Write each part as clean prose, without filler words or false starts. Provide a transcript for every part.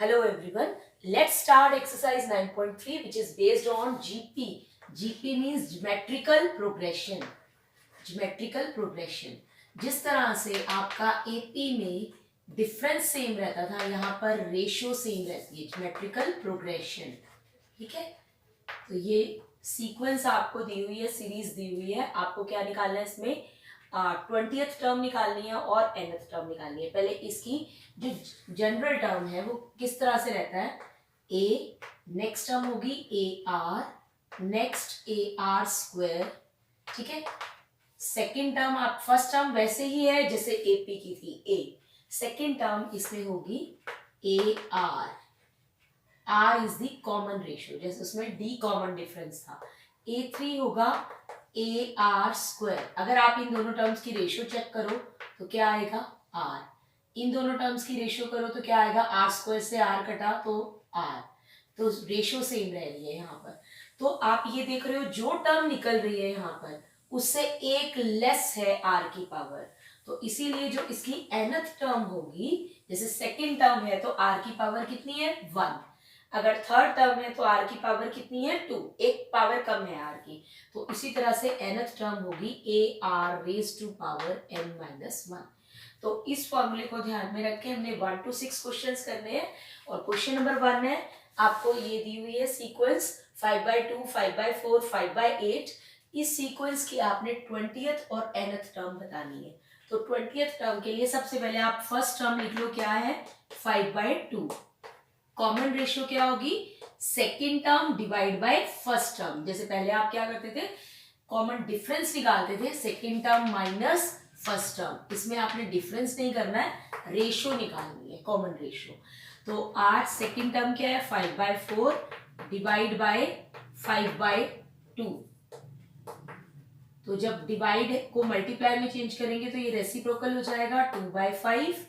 Hello everyone. Let's start exercise 9.3 which is based on GP. GP means geometrical progression. Geometrical progression. जिस तरह से आपका AP में difference same रहता था, यहाँ पर रेशियो सेम रहती है. Geometrical progression. ठीक है, तो ये सीक्वेंस आपको दी हुई है, सीरीज दी हुई है. आपको क्या निकालना है इसमें? 20th टर्म निकालनी है और nth टर्म निकालनी है. पहले इसकी जो जनरल टर्म है वो किस तरह से रहता है? a, नेक्स्ट टर्म होगी AR, नेक्स्ट AR स्क्वायर. ठीक है, सेकेंड टर्म आप फर्स्ट टर्म वैसे ही है जैसे AP की थी A. सेकेंड टर्म इसमें होगी AR. R is the common ratio, जैसे उसमें D कॉमन डिफरेंस था. A3 होगा AR स्क्वायर. अगर आप इन दोनों टर्म्स की रेशियो चेक करो तो क्या आएगा? R. इन दोनों टर्म्स की रेशियो करो तो क्या आएगा? R स्क्वायर से R कटा तो R. तो रेशियो सेम रह रही है यहाँ पर. तो आप ये देख रहे हो जो टर्म निकल रही है यहाँ पर उससे एक लेस है R की पावर. तो इसीलिए जो इसकी nth टर्म होगी, जैसे सेकेंड टर्म है तो R की पावर कितनी है? 1. अगर थर्ड टर्म है तो R की पावर कितनी है? 2. एक पावर कम है R की. तो इसी तरह से nth टर्म होगी AR raise to power n-1. तो इस फॉर्मूले को ध्यान में रख के हमने 1 to 6 क्वेश्चंस करने हैं. और क्वेश्चन नंबर 1 है, आपको ये दी हुई है सीक्वेंस 5/2, 5/4, 5/8. इस सीक्वेंस की आपने 20th और nth टर्म बतानी है. तो 20th टर्म के लिए सबसे पहले आप फर्स्ट टर्म लिख लो. क्या है? 5/2. कॉमन रेशियो क्या होगी? Second term divide by first term. जैसे पहले आप क्या करते थे? कॉमन डिफरेंस निकालते थे, second term minus first term. इसमें आपने डिफरेंस नहीं करना है, रेशियो निकालनी है, कॉमन रेशियो. तो आज सेकेंड टर्म क्या है? 5/4 डिवाइड बाय 5/2. तो जब डिवाइड को मल्टीप्लाई में चेंज करेंगे तो ये रेसिप्रोकल हो जाएगा. 2/5.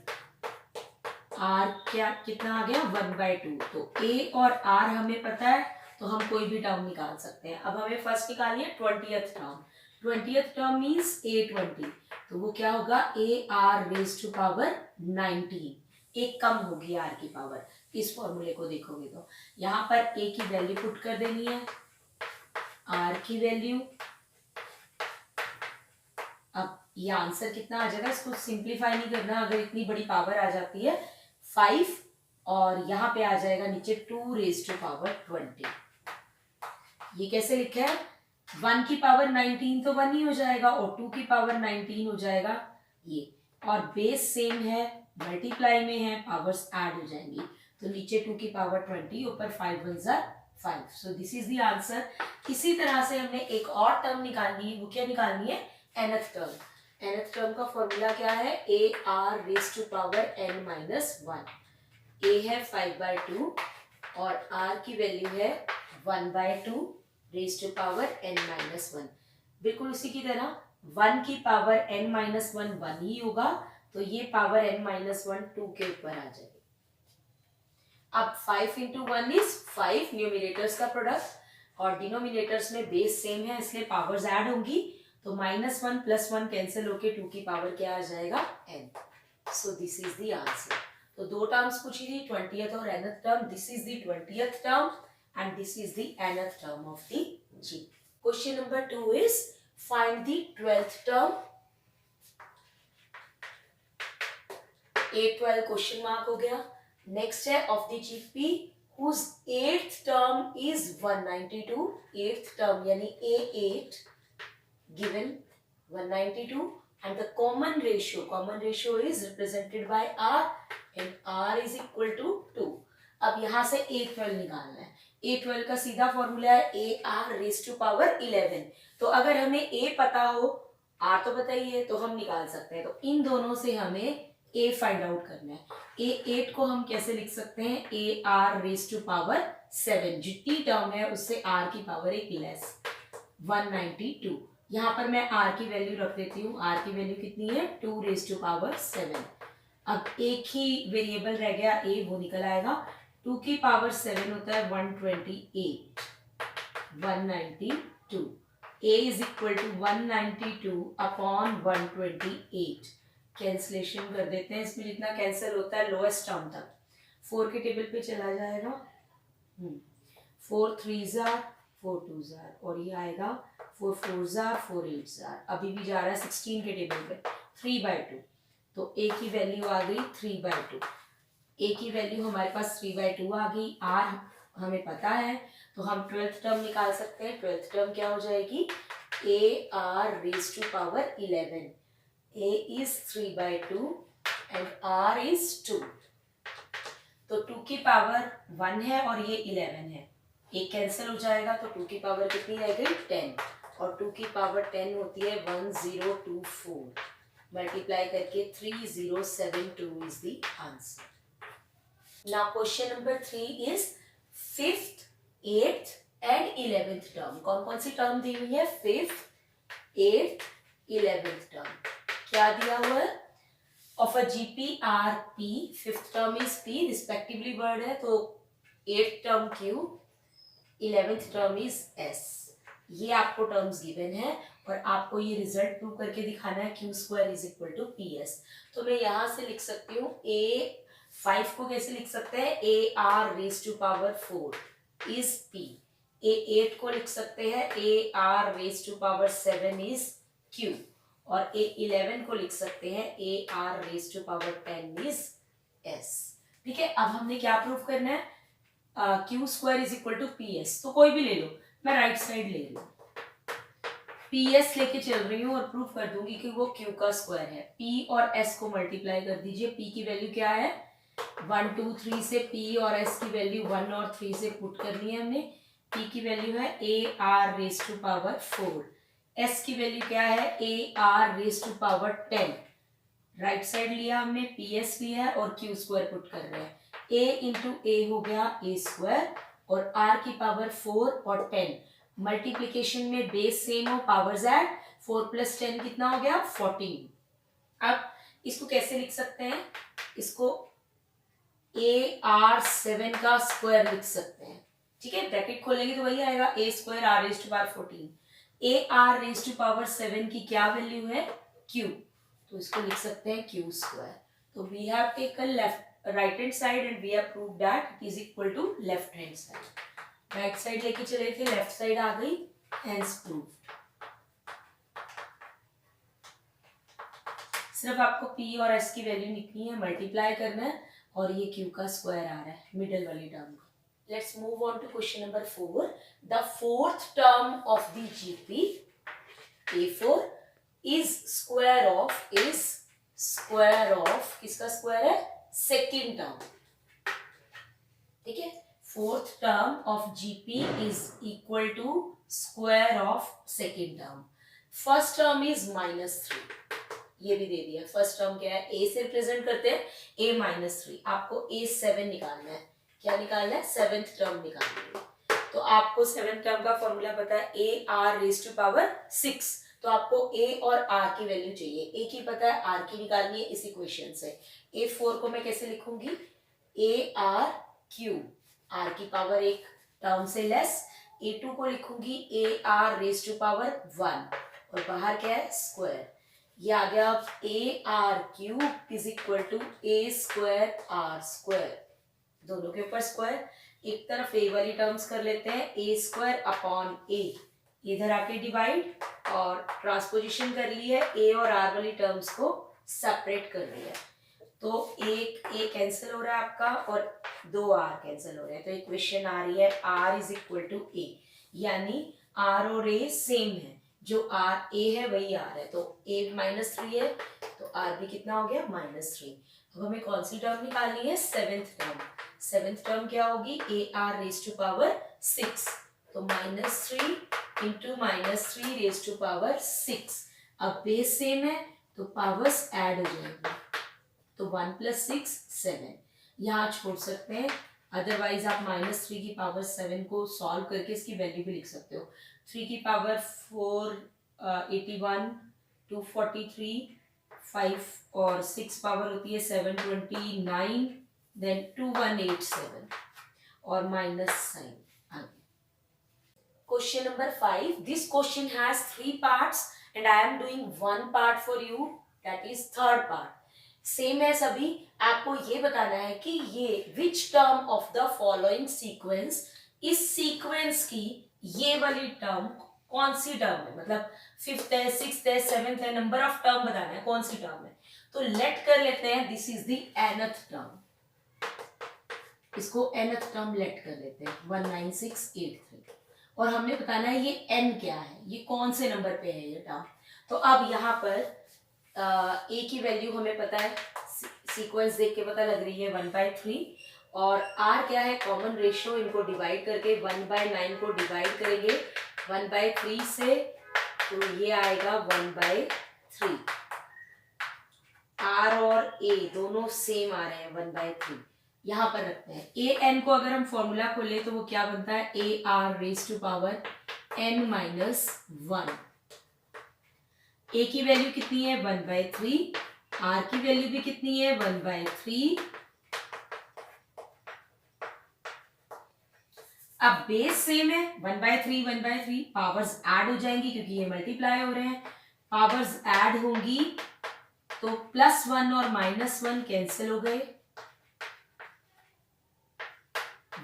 R क्या कितना आ गया? 1/2. तो A और R हमें पता है तो हम कोई भी टर्म निकाल सकते हैं. अब हमें फर्स्ट निकालनी है 20th term. 20th term means A20. तो वो क्या होगा? AR raise to power 19. एक कम होगी R की पावर. इस फॉर्मूले को देखोगे तो यहाँ पर A की वैल्यू पुट कर देनी है, R की वैल्यू. अब ये आंसर कितना आ जाएगा? इसको सिंप्लीफाई नहीं करना. अगर इतनी बड़ी पावर आ जाती है 5 और यहाँ पे आ जाएगा नीचे 2 रेज टू पावर 20. ये कैसे लिखा है? 1 की पावर 19 तो 1 ही हो जाएगा और 2 की पावर 19 हो जाएगा ये. और बेस सेम है, मल्टीप्लाई में है, पावर्स ऐड हो जाएंगी. तो नीचे 2 की पावर 20, ऊपर 5 1 ज़ा 5. So this is the answer. इसी तरह से हमने एक और टर्म निकालनी है. वो क्या निकालनी है? nth term. nth टर्म का फॉर्मूला क्या है? AR raise to power n-1. A है 5/2 और R की वैल्यू है 1/2 रेज टू पावर n-1. बिल्कुल उसी की तरह 1 की पावर n-1 1 ही होगा, तो ये पावर n-1 2 के ऊपर आ जाएगी. अब 5 into 1 is 5, न्यूमिनेटर्स का प्रोडक्ट और डिनोमिनेटर्स में बेस सेम है इसलिए पावर्स ऐड होंगी. तो -1 + 1 कैंसिल होके 2 की पावर क्या आ जाएगा? n. So this is the answer. तो दो टर्म्स पूछी थी, 20th और nth term. This is the 20th term and this is the nth term of the G. Question number 2 is find the 12th term. A12 question mark हो गया. Next है of the GP whose 8th term is 192. 8th term यानी A8 given 192 and the common ratio is represented by R and R is equal to 2. अब यहाँ से A12 निकालना है. A12 का सीधा फॉर्मूला है AR रेज टू पावर 11. तो अगर हमें A पता हो, R तो पता ही है, तो हम निकाल सकते हैं. तो इन दोनों से हमें A फाइंड आउट करना है. A8 को हम कैसे लिख सकते हैं? AR raise to power 7. जितनी टर्म है उससे R की पावर एक लेस, 192. यहाँ पर मैं R की वैल्यू रख देती हूँ. R की वैल्यू कितनी है? 2 रेज टू पावर 7. अब एक ही वेरिएबल रह गया A, वो निकल आएगा. 2 की पावर 7 होता है 128, 192. A is equal to 192 upon 128. Cancellation कर देते हैं. इसमें जितना कैंसिल होता है लोएस्ट टर्म तक. 4 के टेबल पे चला जाएगा, 4 3 जार 4 2 जार, और ये आएगा 4 4 जार 4 8 जार, अभी भी जा रहा है 16 के टेबल पे, 3/2। तो ए की वैल्यू आ गई 3/2, ए की वैल्यू हमारे पास 3/2 आ गई। आर हमें पता है, तो हम 12th टर्म निकाल सकते हैं। 12th टर्म क्या हो जाएगी, a are raise to power 11, a is 3/2 and r is 2। तो 2 की पावर 1 है और ये 11 है, एक कैंसिल हो जाएगा, तो 2 की पावर कितनी रह गई 10, और 2 की पावर 10 होती है 1024, मल्टीप्लाई करके 3072 is the answer. Now question number 3 is 5th, 8th and 11th term। कौन कौन सी टर्म दी हुई है, 5th, 8th, 11th टर्म। क्या दिया हुआ है, of a GP R P, 5th term is P, respectively word है, तो 8th term Q, 11th term is S। ये आपको टर्म्स गिवन है और आपको ये रिजल्ट प्रूव करके दिखाना है, Q square is equal to PS। तो मैं यहां से लिख सकती हूँ A5 को कैसे लिख सकते हैं, a are raise to power 4 is P। A8 को लिख सकते हैं a are raise to power 7 is Q, और A11 को लिख सकते हैं a are raise to power 10 is S। ठीक है, अब हमने क्या प्रूव करना है, Q square is equal to PS। तो कोई भी ले लो, मैं राइट साइड ले लूँ, PS लेके चल रही हूँ और प्रूफ कर दूंगी कि वो Q का स्क्वायर है। P और S को मल्टीप्लाई कर दीजिए, P की वैल्यू क्या है 1 2 3 से, P और S की वैल्यू 1 और 3 से पुट करनी है हमने। P की वैल्यू है A R raise to power 4, S की वैल्यू क्या है A R raise to power 10। Right side लिया हमने, PS लिया है और Q स्क्वायर पुट कर रहे हैं, A इंटू ए हो गया ए स्क्वायर, और R की पावर 4 और 10, मल्टीप्लीकेशन में बेस सेम हो, पावर्स ऐड, 4 + 10 कितना हो गया 14। अब इसको कैसे लिख सकते हैं, इसको AR7 का स्क्वायर लिख सकते हैं। ठीक है, ब्रैकेट खोलेंगे तो वही आएगा, A square R raise to power 14, A are raise to power 7 की क्या वैल्यू है Q, तो इसको लिख सकते हैं Q स्क्वायर। तो we have taken right hand side and we have proved that it is equal to left hand side. Right side लेके चले थे, लेफ्ट साइड आ गई, हेंस प्रूव। सिर्फ आपको P और S की वैल्यू लिखनी है, मल्टीप्लाई करना है, और ये Q का स्क्वायर आ रहा है मिडिल वाली टर्म का। Let's move on to question number 4। The fourth term of the GP A4 is square of किसका स्क्वायर है, सेकेंड टर्म। ठीक है, fourth term of GP is equal to square of second term. First term is -3, ये भी दे दिया। First term क्या है, A से रिप्रेजेंट करते हैं, A -3। आपको A7 निकालना है, क्या निकालना है, 7th टर्म निकालना है। तो आपको 7th टर्म का फॉर्मूला पता है, A R raise to power 6, तो आपको A और R की वैल्यू चाहिए, A की पता है, R की निकालनी है इस इक्वेशन से। A4 को मैं कैसे लिखूंगी, AR3, R की पावर 1 टर्म से लेस। A2 को लिखूंगी AR रेज टू पावर 1, और बाहर क्या है स्क्वायर, ये आ गया AR³ is equal to A square R square, दोनों के ऊपर स्क्वायर। एक तरफ A वाली टर्म्स कर लेते हैं, A स्क्वायर अपॉन A, इधर आके डिवाइड, और ट्रांसपोजिशन कर ली है, A और R वाली टर्म्स को सेपरेट कर लिया है, तो एक A कैंसिल हो रहा है आपका और 2 R कैंसिल हो रहे हैं, तो इक्वेशन आ रही है R is equal to A, यानी R और A सेम है, जो R A है वही R है, तो A -3 है, तो R भी कितना हो गया -3। अब हमें कौन सी टर्म निकालनी है, 7th टर्म। 7th टर्म क्या होगी, AR रेज टू पावर 6, तो -3 इंटू -3 रेज टू पावर 6। अब बेस सेम है तो पावर्स ऐड हो जाएंगे, तो 1 + 6 7, यहाँ छोड़ सकते हैं, अदरवाइज आप -3 की पावर 7 को सॉल्व करके इसकी वैल्यू भी लिख सकते हो। 3 की पावर 4 81, 243, 5 और 6 पावर होती है 729, देन 2187 और माइनस साइन आगे। Question number 5, this question has 3 parts and I am doing one part for you, that is third part. Same है सभी। आपको ये बताना है कि ये which term of the following sequence, इस सीक्वेंस की ये वाली टर्म कौन सी टर्म है, मतलब फिफ्थ है, सिक्स्थ है, सेवेंथ है, नंबर ऑफ टर्म बताना है कौन सी टर्म है। तो लेट कर लेते हैं this is the nth term, इसको nth टर्म लेट कर लेते हैं 19683, और हमने बताना है ये n क्या है, ये कौन से नंबर पे है ये टर्म। तो अब यहाँ पर a की वैल्यू हमें पता है, सीक्वेंस देख के पता लग रही है 1/3, और r क्या है, कॉमन रेशियो, इनको डिवाइड करके 1/9 को डिवाइड करेंगे 1/3 से, तो ये आएगा 1/3। r और a दोनों सेम आ रहे हैं 1/3, यहां पर रखते हैं। ए एन को अगर हम फॉर्मूला खोले तो वो क्या बनता है, A R raise to power n minus 1। A की वैल्यू कितनी है 1/3, आर की वैल्यू भी कितनी है 1/3। अब बेस सेम है 1/3 1/3, पावर्स ऐड हो जाएंगी क्योंकि ये मल्टीप्लाई हो रहे हैं, पावर्स ऐड होंगी तो +1 और -1 कैंसिल हो गए,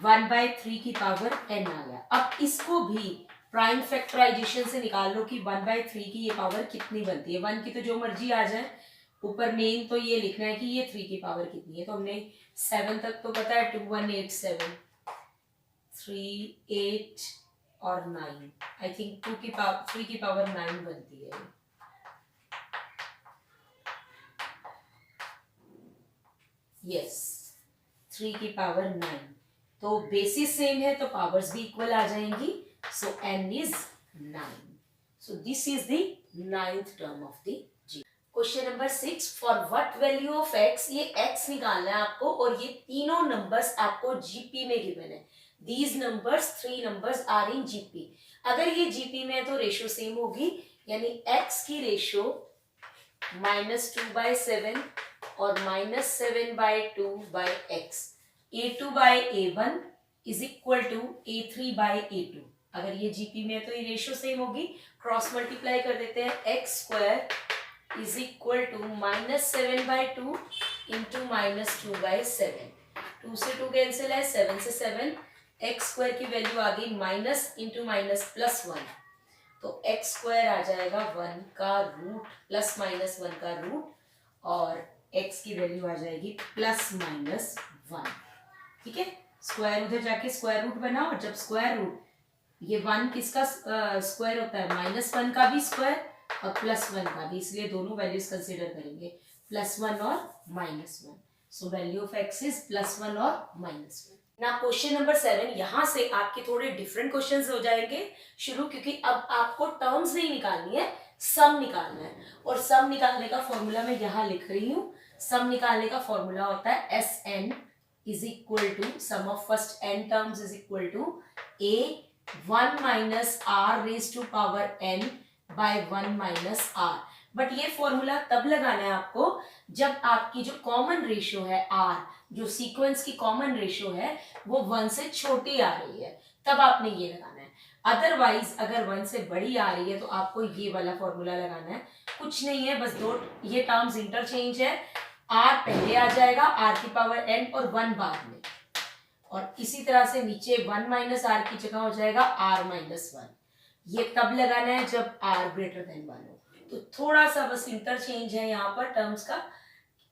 1/3 की पावर n आ गया। अब इसको भी प्राइम फैक्टराइजेशन से निकाल लो कि 1/3 की ये पावर कितनी बनती है। 1 की तो जो मर्जी आ जाए, ऊपर मेन तो ये लिखना है कि ये 3 की पावर कितनी है। तो हमने 7 तक तो पता है, 2 1 8 7, 3 8 और 9, आई थिंक 3 की पावर 9 बनती है। यस, 3 की पावर 9। तो बेसिस सेम है तो पावर्स भी इक्वल आ जाएंगी, सो n is 9। So this is the 9th term of the g। Question number 6, for what value of x, ये x निकालना है आपको, और ये तीनों नंबर्स आपको जीपी में गिवन है। These numbers, 3 numbers are in GP. अगर ये जीपी में है तो रेशियो सेम होगी, यानी x की रेशियो -2/7 और -7/2/x, a2/a1 is equal to a3/a2। अगर ये जीपी में है तो ये रेशियो सेम होगी, क्रॉस मल्टीप्लाई कर देते हैं, x² is equal to -7/2 into -2/7, 2 से 2 कैंसिल है, 7 से 7, x² की वैल्यू आ गई माइनस इंटू माइनस +1, तो x² आ जाएगा 1 का रूट +-1 का रूट, और x की वैल्यू आ जाएगी +-1। ठीक है, स्क्वायर उधर जाके स्क्वायर रूट बना, और जब स्क्वायर रूट, ये 1 किसका स्क्वायर होता है, -1 का भी स्क्वायर और +1 का भी, इसलिए दोनों वैल्यूज कंसीडर करेंगे, +1 और -1। So value of x is +1 और -1। ना क्वेश्चन नंबर 7, यहां से आपके थोड़े डिफरेंट क्वेश्चंस हो जाएंगे शुरू, क्योंकि अब आपको टर्म्स नहीं निकालनी है, सम निकालना है। और सम निकालने का फॉर्मूला मैं यहाँ लिख रही हूँ। सम निकालने का फॉर्मूला होता है Sn is equal to sum of first n terms is equal to a1 minus r raise to power n by 1 minus r। But ये फॉर्मूला तब लगाना है आपको जब आपकी जो कॉमन रेशियो है r, जो सीक्वेंस की कॉमन रेशियो है वो 1 से छोटी आ रही है, तब आपने ये लगाना है। अदरवाइज अगर 1 से बड़ी आ रही है तो आपको ये वाला फॉर्मूला लगाना है। कुछ नहीं है, बस दो ये टर्म्स इंटरचेंज है, r पहले आ जाएगा, r की पावर n और 1 बाद में, और इसी तरह से नीचे 1 माइनस r की जगह हो जाएगा r माइनस 1। ये तब लगाना है जब r ग्रेटर देन 1 हो। तो थोड़ा सा बस इंटरचेंज है यहाँ पर टर्म्स का,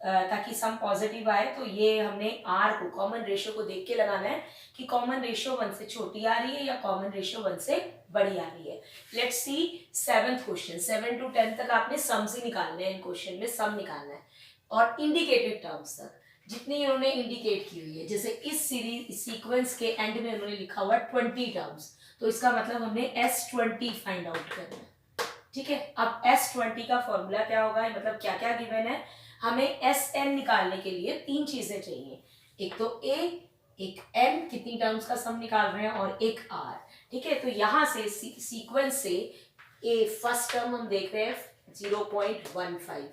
ताकि सम पॉजिटिव आए। तो ये हमने r को, कॉमन रेशियो को देख के लगाना है कि कॉमन रेशियो 1 से छोटी आ रही है या कॉमन रेशियो 1 से बड़ी आ रही है। Let's see 7th question. 7 to 10 तक आपने सम्स ही निकालने हैं, इन क्वेश्चन में सम निकालना है, और इंडिकेटेड टर्म्स तक जितनी उन्होंने इंडिकेट की हुई है। जैसे इस सीरीज सीक्वेंस के एंड में उन्होंने लिखा हुआ 20 टर्म्स, तो इसका मतलब हमने S20 फाइंड आउट करना है। ठीक है, अब S20 का फॉर्मूला क्या होगा, मतलब क्या क्या गिवन है। हमें Sn निकालने के लिए 3 चीजें चाहिए, एक तो a, एक n, कितनी टर्म्स का सम निकाल रहे हैं, और एक r। ठीक है, तो यहाँ से सीक्वेंस से a फर्स्ट टर्म हम देख रहे हैं 0.15,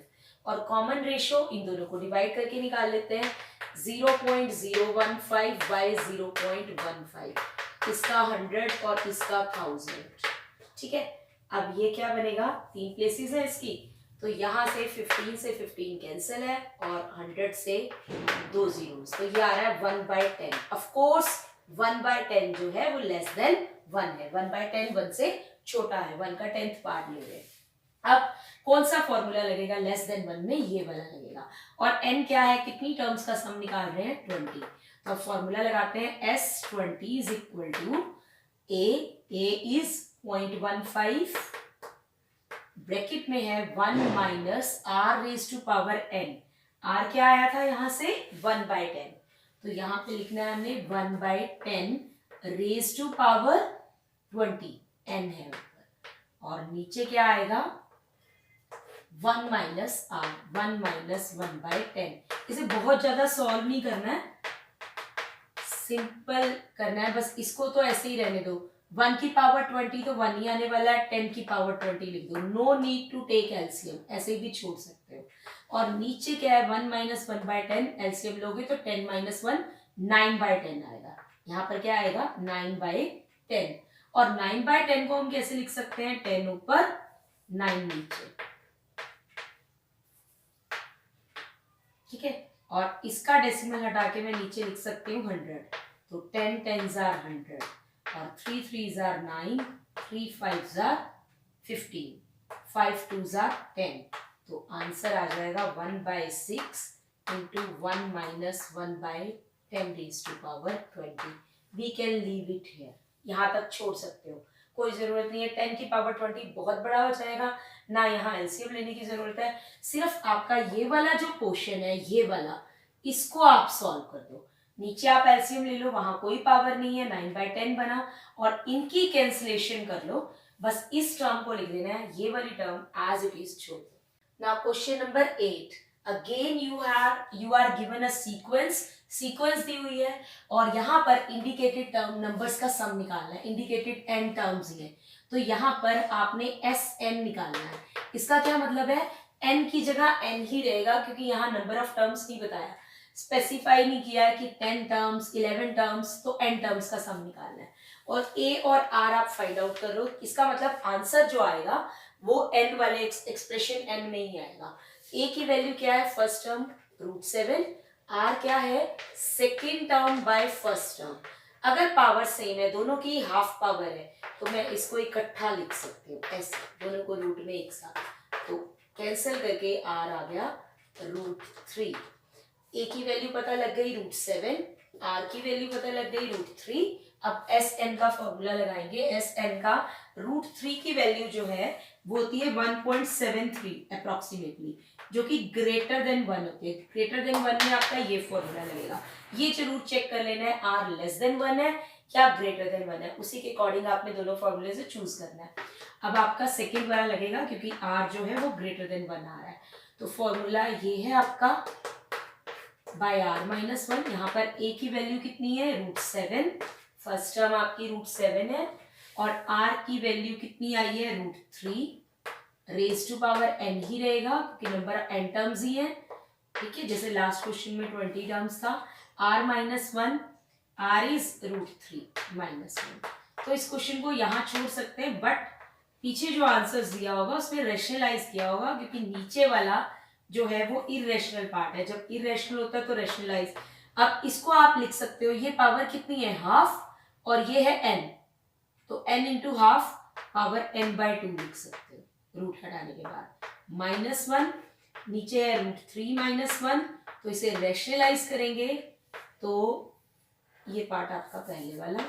और कॉमन रेशियो इन दोनों को डिवाइड करके निकाल लेते हैं, 0.015 बाय 0.15, इसका 100 और इसका 1000। ठीक है, अब ये क्या बनेगा, 3 प्लेसेस है इसकी, तो तो यहाँ से 15 से 15 कैंसिल है और 100 से 2 जीरोस, तो ये आ रहा है 1/10। ऑफ कोर्स 1/10 जो है वो लेस देन 1 है। 1/10 1 से छोटा है, 1 का 10th पार्ट ले रहे हैं। अब कौन सा फॉर्मूला लगेगा लेस देन 1 में? ये वाला लगेगा। और n क्या है, कितनी टर्म्स का सम निकाल रहे हैं? 20। तो अब फॉर्मूला लगाते हैं S20 is equal to a is 0.15, bracket में है 1 minus r raise to power n। r क्या आया था यहाँ से? 1/10, तो यहाँ पे लिखना है हमने 1/10 रेज टू पावर 20, n है ऊपर, और नीचे क्या आएगा? 1 माइनस r, 1 माइनस 1/10। इसे बहुत ज्यादा सॉल्व नहीं करना है, सिंपल करना है, बस इसको तो ऐसे ही रहने दो। 1 की पावर 20 तो 1 ही आने वाला है, 10 की पावर 20 लिख दो, no need to take LCM, ऐसे भी छोड़ सकते हो। और नीचे क्या है? 1 माइनस 1/10, एलसीएम लोगे तो 10 माइनस 1 9/10 आएगा। यहाँ पर क्या आएगा? 9/10। और 9/10 को हम कैसे लिख सकते हैं? 10 ऊपर 9 नीचे, ठीक है। और इसका डेसिमल हटा के मैं नीचे लिख सकती हूँ 100, तो 10 10s are 100 और 3 3s are 9, 3 5s are 15, 5 2s are 10, तो आंसर आ जाएगा 1/6 into 1 minus 1/10 raised to power 20। We can leave it here, यहाँ तक छोड़ सकते हो, कोई जरूरत नहीं है। 10 की पावर 20 बहुत बड़ा हो जाएगा, ना यहाँ एलसीएम लेने की जरूरत है। सिर्फ आपका ये वाला जो पोर्शन है, ये वाला, इसको आप सॉल्व कर दो। नीचे आप एलसीएम ले लो, वहां कोई पावर नहीं है, 9/10 बना, और इनकी कैंसिलेशन कर लो। बस इस टर्म को लिख देना है, ये वाली टर्म एज इट इज छोड़ दो। Now question number 8, again you are given a sequence दी हुई है, और यहाँ पर इंडिकेटेड टर्म नंबर्स का सम निकालना है, इंडिकेटेड n टर्म्स ही है, तो यहाँ पर आपने Sn निकालना है। इसका क्या मतलब है? n की जगह n ही रहेगा, क्योंकि यहाँ नंबर ऑफ टर्म्स नहीं बताया, स्पेसिफाई नहीं किया है कि 10 टर्म्स 11 टर्म्स, तो n टर्म्स का सम निकालना है। और a और r आप फाइंड आउट करो, इसका मतलब आंसर जो आएगा वो n वाले एक्सप्रेशन n में ही आएगा। a की वैल्यू क्या है? फर्स्ट टर्म √7, r क्या है? Second term by first term. अगर पावर सेम है, दोनों की हाफ पावर है, तो मैं इसको इकट्ठा लिख सकती हूँ ऐसे, दोनों को रूट में एक साथ, तो कैंसिल करके r आ गया √3। a की वैल्यू पता लग गई √7, r की वैल्यू पता लग गई √3। अब Sn का फॉर्मूला लगाएंगे। Sn का √3 की वैल्यू जो है वो होती है 1.73 अप्रोक्सीमेटली, जो कि ग्रेटर देन 1 होती है। ग्रेटर देन 1 में आपका ये फॉर्मूला लगेगा, ये जरूर चेक कर लेना है r लेस देन 1 है क्या ग्रेटर देन 1 है, उसी के अकॉर्डिंग आपने दोनों फॉर्मूले से चूज करना है। अब आपका सेकेंड वाला लगेगा, क्योंकि r जो है वो ग्रेटर देन 1 आ रहा है, तो फॉर्मूला ये है आपका बाय r माइनस 1। यहाँ पर a की वैल्यू कितनी है? √7, फर्स्ट टर्म आपकी √7 है, और r की वैल्यू कितनी आई है? √3, रेज टू पावर n ही रहेगा, क्योंकि नंबर n टर्म्स ही है, ठीक है। जैसे लास्ट क्वेश्चन में 20 टर्म्स था। r minus 1, r is √3 minus 1, तो इस क्वेश्चन को यहाँ छोड़ सकते हैं, बट पीछे जो आंसर्स दिया होगा उसमें रेशनलाइज किया होगा, क्योंकि नीचे वाला जो है वो इरेशनल पार्ट है, जब इरेशनल होता है तो रेशनलाइज। अब इसको आप लिख सकते हो, ये पावर कितनी है? हाफ, और ये है n, तो n into half power n/2 लिख सकते हो रूट हटाने के बाद। -1 नीचे है √3 माइनस 1, तो इसे रेशनलाइज करेंगे तो ये पार्ट आपका पहले वाला,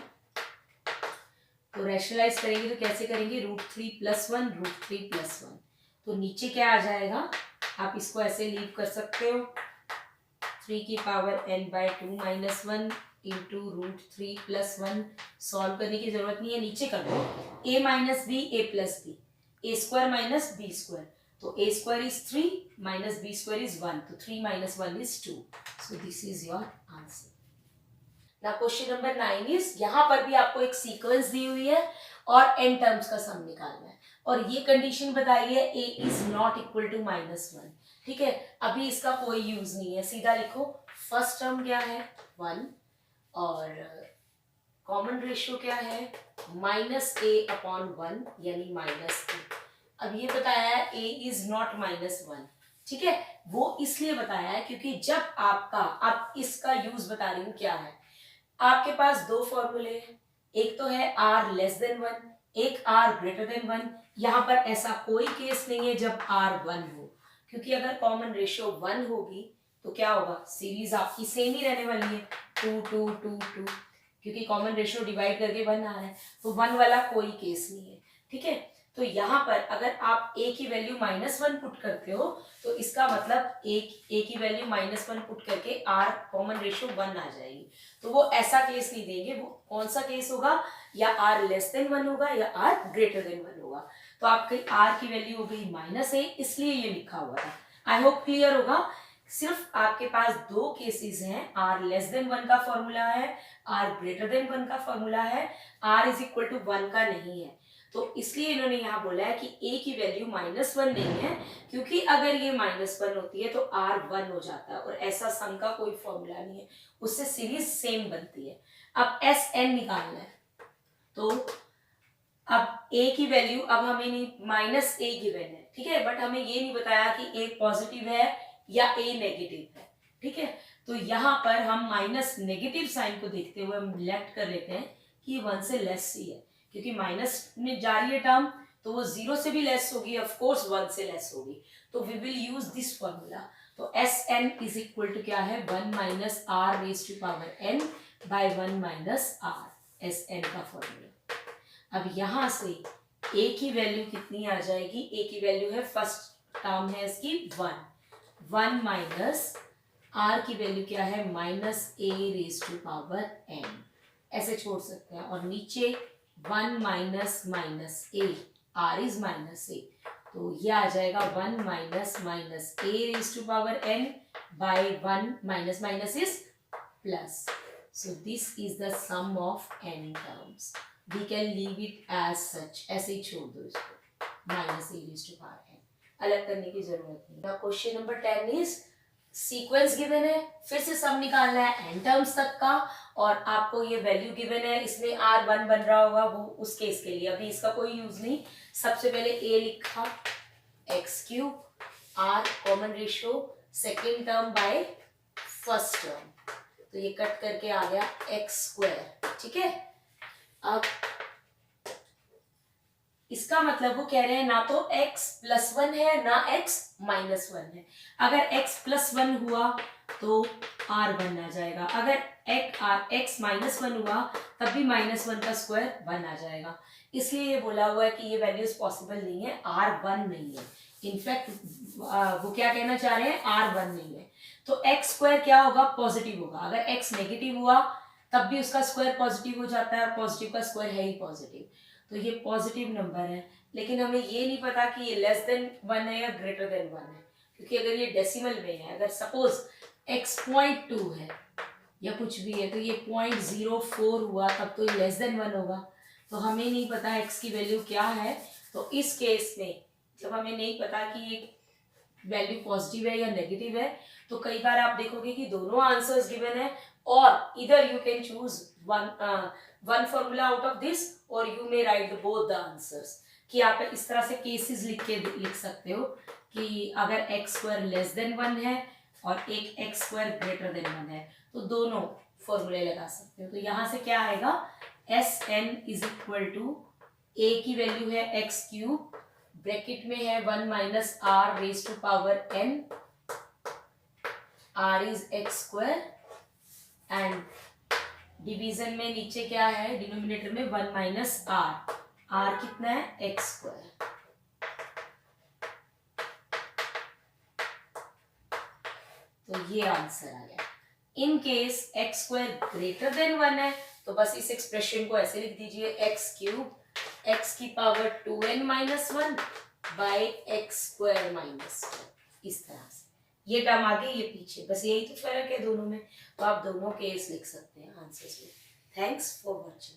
तो रेशनलाइज करेंगे तो कैसे करेंगे? √3 + 1 √3 + 1, तो नीचे क्या आ जाएगा? आप इसको ऐसे लीव कर सकते हो, 3 की power n/2 minus 1 into √3 + 1। Solve करने की जरूरत नहीं है, नीचे कर दो, a minus B a plus B, a² minus b², तो a² is 3 minus b² is 1, तो 3 minus 1 is 2, so this is your answer. Now question number 9 is, यहाँ पर भी आपको एक सीक्वेंस दी हुई है और n टर्म्स का सम निकालना है, और ये कंडीशन बताई है a is not equal to -1, ठीक है। अभी इसका कोई यूज नहीं है, सीधा लिखो फर्स्ट टर्म क्या है? 1, और कॉमन रेशियो क्या है? -a/1 यानी -a, अब ये बताया है a इज नॉट -1, ठीक है। वो इसलिए बताया है क्योंकि जब आपका, अब इसका यूज बता रही हूं क्या है। आपके पास दो फॉर्मूले हैं, एक तो है r लेस देन 1, एक r ग्रेटर देन 1। यहां पर ऐसा कोई केस नहीं है जब r 1 हो, क्योंकि अगर कॉमन रेशियो 1 होगी तो क्या होगा, सीरीज आपकी सेम ही रहने वाली है, 2 2 2 2, क्योंकि कॉमन रेशियो डिवाइड करके 1 आ रहा है, तो 1 वाला कोई केस नहीं है, ठीक है। तो यहाँ पर अगर आप a की वैल्यू -1 पुट करते हो तो इसका मतलब a की वैल्यू -1 पुट करके r कॉमन रेशियो 1 आ जाएगी। तो वो ऐसा केस नहीं देंगे, वो कौन सा केस होगा, या r लेस देन 1 होगा या r ग्रेटर देन 1 होगा। तो आपकी r की वैल्यू हो गई -1, इसलिए ये लिखा हुआ था। आई होप क्लियर होगा। सिर्फ आपके पास दो केसेस हैं, r लेस देन 1 का फॉर्मूला है, r ग्रेटर देन 1 का फॉर्मूला है, r इज इक्वल टू 1 का नहीं है। तो इसलिए इन्होंने यहाँ बोला है कि a की वैल्यू -1 नहीं है, क्योंकि अगर ये -1 होती है तो r 1 हो जाता है, और ऐसा सम का कोई फॉर्मूला नहीं है, उससे सीरीज सेम बनती है। अब Sn निकालना है, तो अब a की वैल्यू, अब हमें नहीं, -a गिवन है, ठीक है, बट हमें ये नहीं बताया कि a पॉजिटिव है या a नेगेटिव है, ठीक है। तो यहाँ पर हम माइनस नेगेटिव साइन को देखते हुए हम लेफ्ट कर लेते हैं कि 1 से लेस ही है, क्योंकि माइनस में जा रही है टर्म, तो वो 0 से भी लेस होगी, ऑफ कोर्स 1 से लेस होगी, तो we will use this formula. तो Sn इज इक्वल टू क्या है, 1 minus r raise to power n by 1 minus r, Sn का फॉर्मूला। अब यहां से a की वैल्यू कितनी आ जाएगी, a की वैल्यू है, फर्स्ट टर्म है इसकी 1 माइनस r की वैल्यू क्या है, -a raise to power n, ऐसे छोड़ सकते हैं, और नीचे 1 माइनस a, r इज -a, तो ये आ जाएगा 1 minus a raise to power n by 1 minus is plus, so this is the sum of n terms, we can leave it as such, ऐसे ही छोड़ दो इसको, -a raised to power n, अलग करने की जरूरत नहीं। now question number 10 is sequence given है, फिर से सम निकालना है n टर्म्स तक का, और आपको ये वैल्यू गिवन है, इसमें r1 बन रहा होगा, वो उस केस के लिए, अभी इसका कोई यूज नहीं। सबसे पहले a लिखा, x³ r common ratio second term by first term, तो ये कट करके आ गया x², ठीक है। अब इसका मतलब वो कह रहे हैं ना तो x + 1 है ना x -1 है। अगर x + 1 हुआ तो r1 आ जाएगा, अगर x -1 हुआ तब भी -1 का स्क्वायर 1 आ जाएगा, इसलिए ये बोला हुआ है कि ये वैल्यूज पॉसिबल नहीं है, r1 नहीं है। इनफैक्ट वो क्या कहना चाह रहे हैं, r1 नहीं है, तो x² क्या होगा, पॉजिटिव होगा। अगर x नेगेटिव हुआ तब भी उसका स्क्वायर पॉजिटिव हो जाता है, और पॉजिटिव का स्क्वायर है ही पॉजिटिव, तो ये पॉजिटिव नंबर है। लेकिन हमें ये नहीं पता कि ये लेस देन 1 है या ग्रेटर देन 1 है, क्योंकि अगर ये डेसिमल में है, अगर सपोज x 0.2 है या कुछ भी है, तो ये 0.04 हुआ तब तो ये लेस देन 1 होगा, तो हमें नहीं पता x की वैल्यू क्या है। तो इस केस में जब हमें नहीं पता कि ये वैल्यू पॉजिटिव है या नेगेटिव है, तो कई बार आप देखोगे कि दोनों आंसर्स गिवन है, और इधर you can choose one formula out of this, और you may write both the answers, कि आप इस तरह से केसेस लिख सकते हो कि अगर x² लेस देन 1 है और एक x² ग्रेटर देन 1 है, तो दोनों फॉर्मूले लगा सकते हो। तो यहाँ से क्या आएगा, Sn is equal to a की वैल्यू है x³ ब्रैकेट में है 1 minus r raise to power n, r is x² and division में नीचे क्या है, डिनोमिनेटर में 1 माइनस r कितना है, x²। तो ये आंसर आ गया। In case x² greater than 1 है, तो बस इस एक्सप्रेशन को ऐसे लिख दीजिए, x³ x की power 2n minus 1 by x² minus 1, इस तरह से। ये टर्म आगे ये पीछे, बस यही तो फर्क है दोनों में, तो आप दोनों केस लिख सकते हैं आंसर्स में। Thanks for watching.